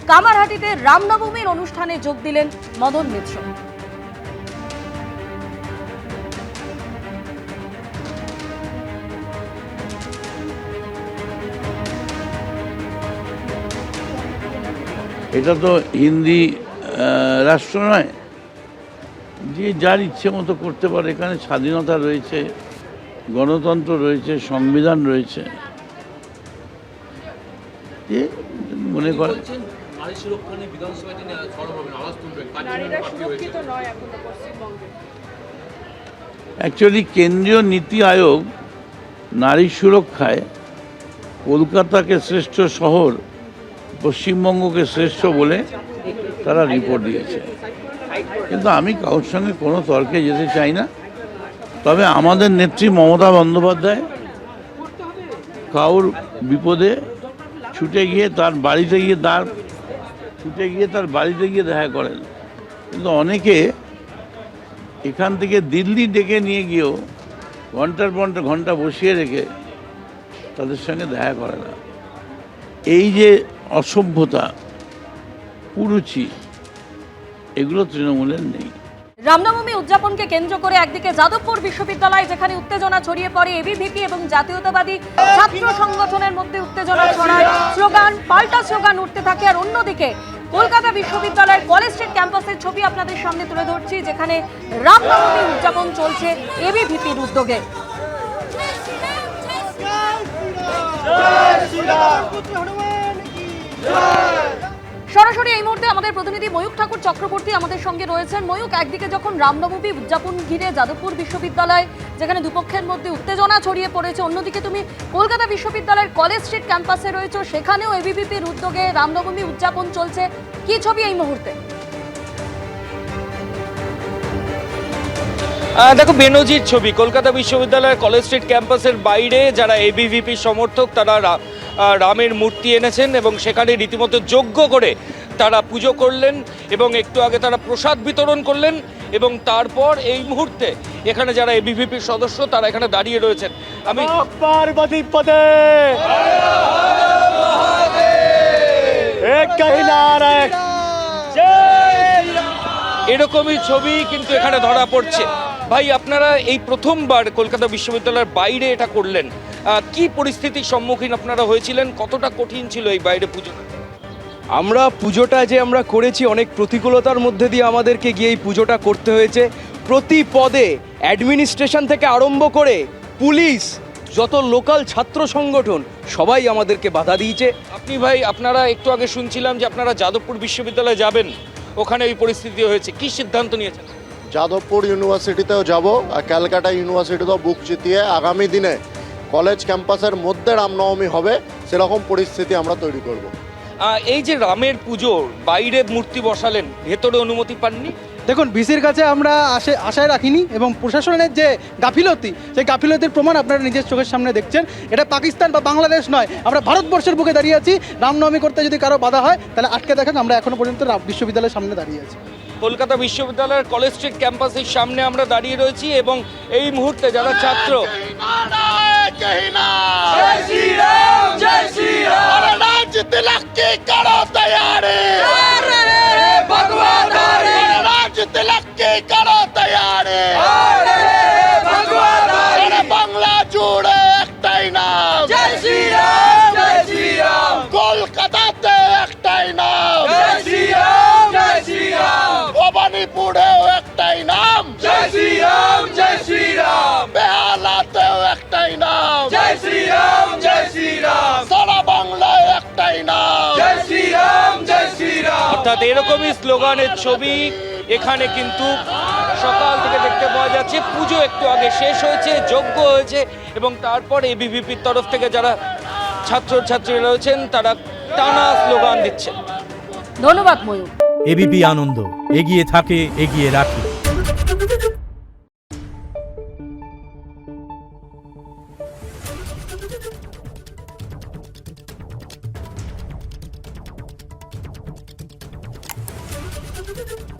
কামারহাটিতে রামনবমীর অনুষ্ঠানে যোগ দিলেন মদন মিত্র। এটা তো হিন্দি রাষ্ট্র নয় যে যার ইচ্ছে মতো করতে পারে। এখানে স্বাধীনতা রয়েছে, গণতন্ত্র রয়েছে, সংবিধান রয়েছে। যে মনে করেন অ্যাকচুয়ালি কেন্দ্রীয় নীতি আয়োগ নারী সুরক্ষায় কলকাতাকে শ্রেষ্ঠ শহর, পশ্চিমবঙ্গকে শ্রেষ্ঠ বলে তারা রিপোর্ট দিয়েছে। কিন্তু আমি কারোর সঙ্গে কোনো তর্কে যেতে চাই না। তবে আমাদের নেত্রী মমতা বন্দ্যোপাধ্যায় কারোর বিপদে ছুটে গিয়ে তার বাড়িতে গিয়ে দেখা করেন। কিন্তু অনেকে এখান থেকে দিল্লি ডেকে নিয়ে গিয়েও ঘন্টার পর ঘন্টা বসিয়ে রেখে তাদের সঙ্গে দেখা করে না। এই যে অসভ্যতা, কুরুচি, এগুলো তৃণমূলের নেই। রামনবমী উদযাপনকে কেন্দ্র করে একদিকে যাদবপুর বিশ্ববিদ্যালয় যেখানে উত্তেজনা ছড়িয়ে পড়ে, এবিভিপি এবং জাতীয়তাবাদী ছাত্র সংগঠনের মধ্যে উত্তেজনা ছড়ায়, স্লোগান পাল্টা স্লোগান উঠতে থাকে। আর অন্যদিকে কলকাতা বিশ্ববিদ্যালয়ের কলেজ স্ট্রিট ক্যাম্পাসের ছবি আপনাদের সামনে তুলে ধরছি, যেখানে রামনবমী উদযাপন চলছে এবিভিপির উদ্যোগে। সরাসরি এই মুহূর্তে আমাদের প্রতিনিধি ময়ূক ঠাকুর চক্রবর্তী আমাদের সঙ্গে রয়েছেন। ময়ূক, একদিকে যখন রামনবমী উদযাপন ঘিরে যাদবপুর বিশ্ববিদ্যালয় যেখানে দুপক্ষের মধ্যে উত্তেজনা ছড়িয়ে পড়েছে, অন্যদিকে তুমি কলকাতা বিশ্ববিদ্যালয়ের কলেজ স্ট্রিট ক্যাম্পাসে রয়েছে, সেখানেও এবিভিপির উদ্যোগে রামনবমী উদযাপন চলছে। কি ছবি এই মুহূর্তে? দেখো, বেনজির ছবি। কলকাতা বিশ্ববিদ্যালয়ের কলেজ স্ট্রিট ক্যাম্পাসের বাইরে যারা এবিভিপি সমর্থক তারা রামের মূর্তি এনেছেন এবং সেখানে রীতিমতো যজ্ঞ করে তারা পুজো করলেন এবং একটু আগে তারা প্রসাদ বিতরণ করলেন। এবং তারপর এই মুহূর্তে এখানে যারা এবিভিপির সদস্য তারা এখানে দাঁড়িয়ে রয়েছেন। আমি পার্বতী পদে এরকমই ছবি কিন্তু এখানে ধরা পড়ছে। ভাই, আপনারা এই প্রথমবার কলকাতা বিশ্ববিদ্যালয়ের বাইরে এটা করলেন, কি পরিস্থিতির সম্মুখীন আপনারা হয়েছিলেন? কতটা কঠিন ছিল এই বাইরে পুজো? পুজোটা আমরা করেছি অনেক প্রতিকূলতার মধ্যে দিয়ে আমাদেরকে গিয়ে এই পুজোটা করতে হয়েছে। প্রতি পদে অ্যাডমিনিস্ট্রেশন থেকে আরম্ভ করে পুলিশ, যত লোকাল ছাত্র সংগঠন সবাই আমাদেরকে বাধা দিয়েছে। আপনি ভাই, আপনারা একটু আগে শুনছিলাম যে আপনারা যাদবপুর বিশ্ববিদ্যালয়ে যাবেন, ওখানে এই পরিস্থিতি হয়েছে, কি সিদ্ধান্ত নিয়েছেন? যাদবপুর ইউনিভার্সিটিতেও যাব আর ক্যালকাটা ইউনিভার্সিটিতেও বুক চিতিয়ে আগামী দিনে কলেজ ক্যাম্পাসের মধ্যে রামনবমী হবে সেরকম পরিস্থিতি আমরা তৈরি করব। এই যে রামের পুজো, বাইরে মূর্তি বসালেন, ভেতরে অনুমতি পাননি? দেখুন, ভিসির কাছে আমরা আশায় রাখিনি এবং প্রশাসনের যে গাফিলতি, সেই গাফিলতির প্রমাণ আপনারা নিজের চোখের সামনে দেখছেন। এটা পাকিস্তান বা বাংলাদেশ নয়, আমরা ভারতবর্ষের বুকে দাঁড়িয়ে আছি। রামনবমী করতে যদি কারো বাধা হয় তাহলে আটকে দেখেন, আমরা এখনো পর্যন্ত বিশ্ববিদ্যালয়ের সামনে দাঁড়িয়ে আছি। কলকাতা বিশ্ববিদ্যালয়ের কলেজ স্ট্রিট ক্যাম্পাসের সামনে আমরা দাঁড়িয়ে রয়েছি এবং এই মুহূর্তে যারা ছাত্র বাংলা জুড়ে একটাই নাম, কলকাতাতে একটাই নাম, ভবানীপুরেও একটাই নাম, বেহালাতেও একটাই নাম, সারা বাংলায় একটাই নাম। অর্থাৎ এরকমই স্লোগানের ছবি এখানে কিন্তু সকাল থেকে দেখতে পাওয়া যাচ্ছে। পুজো একটু আগে শেষ হয়েছে, যজ্ঞ হয়েছে এবং তারপর এবিভিপির তরফ থেকে যারা ছাত্রছাত্রী রয়েছেন তারা টানা স্লোগান দিচ্ছেন। ধন্যবাদ ময়ূর। এবিপি আনন্দ, এগিয়ে থাকে, এগিয়ে রাখে। Thank you.